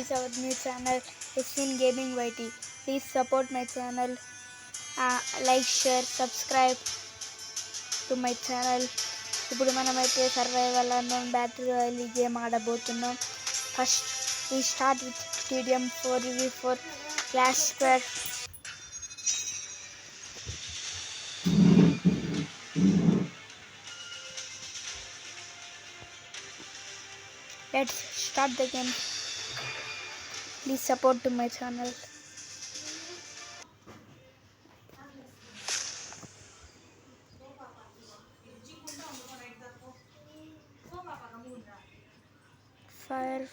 is our new channel Shin Gaming YT. Please support my channel, like, share, subscribe to my channel. ఇప్పుడు మనమైతే survival unknown battle royale game ఆడబోతున్నాం. First we start with TDM 4v4 Clash Square. Let's start the game. Please support to my channel. Fire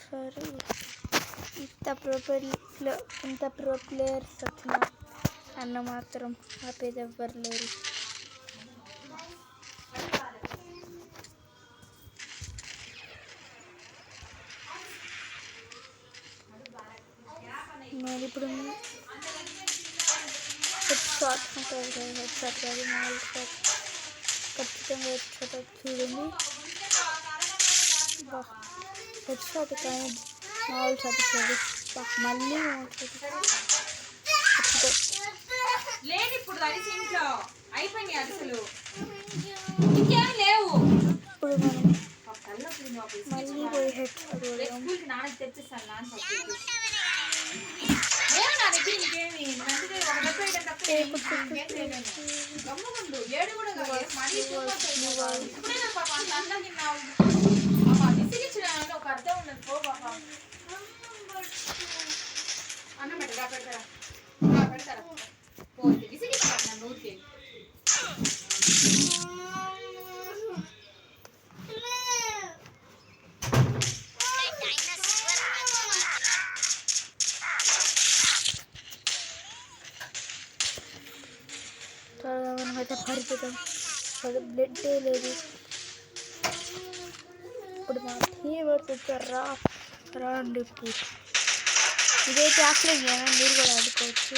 ఇంత pro players వచ్చిన అన్న మాత్రం ఆపేది ఎవ్వరు లేరు. నేను ఇప్పుడు హెడ్ షాట్ ఉంటుంది, హెడ్ షాట్ కాదు మామూలు షాట్, ఖచ్చితంగా హెడ్ షాట్ చూడండి. హెడ్ షాట్ కానీ మామూలు షాట్ కాదు, మళ్ళీ లేదు ఇప్పుడు ఇంట్లో అయిపోయినాయి అసలు ఇంకేం లేవు. ఇప్పుడు మనం మళ్ళీ పోయి హెడ్ షాట్ నాన్నకి తెచ్చిస్తాను నాన్న లేవు నా దగ్గర ఇంకేమి గమ్ముకుండు ఏడు కూడా ఇప్పుడే పాప అంత అందరికి విసిగించిన ఒక అర్థం ఉన్నది. పో పాప అన్నం పెట్టరా పెడతారా పెడతారా పోతే విసిగించారు నన్ను ఊరికే. మనమైతే పరిగెత్తాం, బ్లడ్ లేదు. ఇప్పుడు మా టీవర్స్ వచ్చారు, రాండి. ఇప్పుడు ఇదైతే ఆఫ్లైన్ గేమ్, మీరు కూడా ఆడుకోవచ్చు.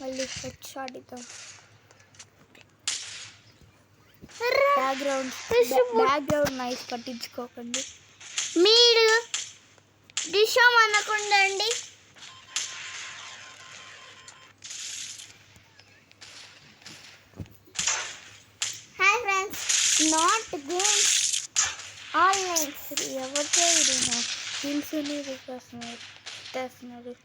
మళ్ళీ హెడ్ షాట్ ఇద్దాం. బ్యాక్గ్రౌండ్ నైస్ పట్టించుకోకండి, మీరు డిషం అనకుండా అండి. Hi friends, not game online. ఎవరితో ఇది హిల్స్ని తెస్తున్నారు.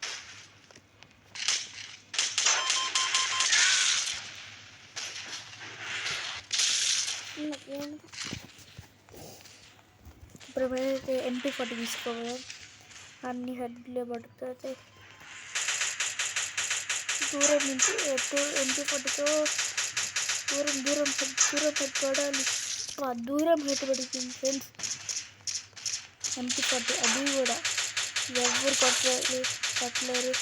ఇప్పుడు అయితే MP40 తీసుకోవాలి, అన్ని హెడ్లే పడుతుంది. దూరం నుంచి MP40తో దూరం హెడ్ పడాలి. దూరం హెడ్ పడుతుంది ఫ్రెండ్స్. MP40 అది కూడా ఎవరు కొట్టలేరు.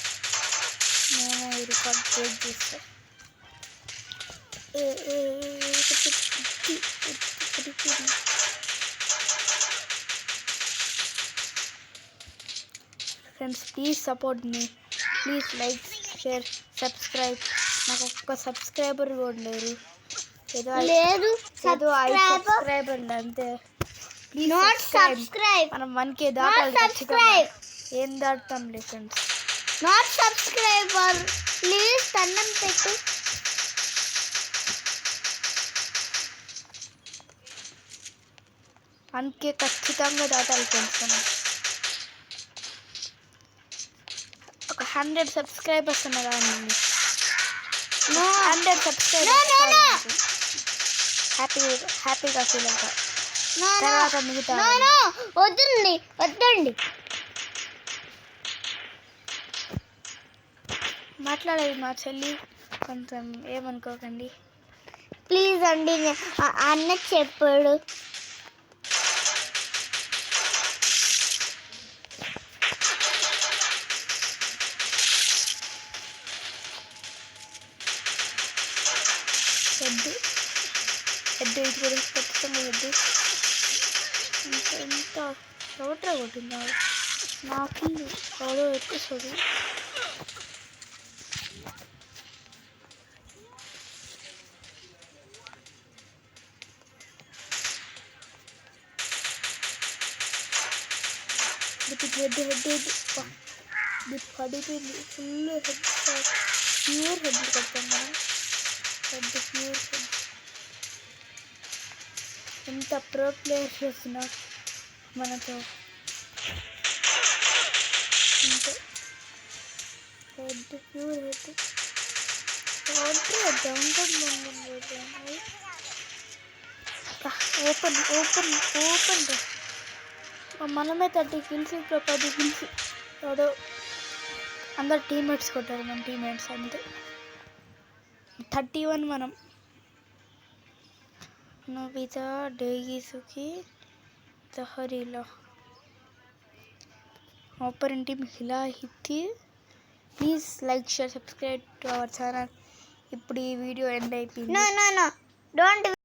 నేను ఈ రికార్డ్ బ్రేక్ చేస్తాను. Friends please support me, please like, share, subscribe. నాకు ఒక్క సబ్స్క్రైబర్ కూడా లేరు, ఏదో 5 సబ్స్క్రైబర్ అంతే. Please subscribe. మనం 1K దాటాలి ఖచ్చితంగా. ఏం దాటుతాంలే ఫ్రెండ్స్. నాట్ సబ్స్క్రైబర్ ప్లీజ్ దండం పెట్టు. అందుకే ఖచ్చితంగా దాటాలి ఫ్రెండ్స్. మనం ఒక 100 సబ్స్క్రైబర్స్ ఉన్నదా అండి? 100 సబ్స్క్రైబర్స్ హ్యాపీగా ఫీల్ అవుతారు. తర్వాత మిగతా వద్దండి మాట్లాడేది మా చెల్లి, కొంచెం ఏమనుకోకండి ప్లీజ్ అండి. అన్న చెప్పాడు. హెడ్ ఇది కూడా ఖచ్చితంగా హెడ్. ఎంత ఎవట్రా కొట్టిందా నాకు ఎవడో ఎక్కువ. హెడ్ ఇది పడిపోయింది ఫుల్ హెడ్, ప్యూర్ హెడ్ కొడతాం మనం. Pure head. ఎంత ప్రో ప్లేయర్స్ చేస్తున్నా మనతో. అంతే head, pure head. Open open open. మనమే 30 kills, ఇప్పుడు 10 kills. ఎవడో అందరు టీమ్మేట్స్ కొట్టారు, మన టీమ్మేట్స్ అంతే. 31 మనం. Nobita, Dekisugi, Zahreela, opponent team హిలా, హిత్తి. Please like, share, subscribe to our channel. ఇప్పుడు ఈ వీడియో ఎండ్ అయిపోయింది. No, no, no. Don't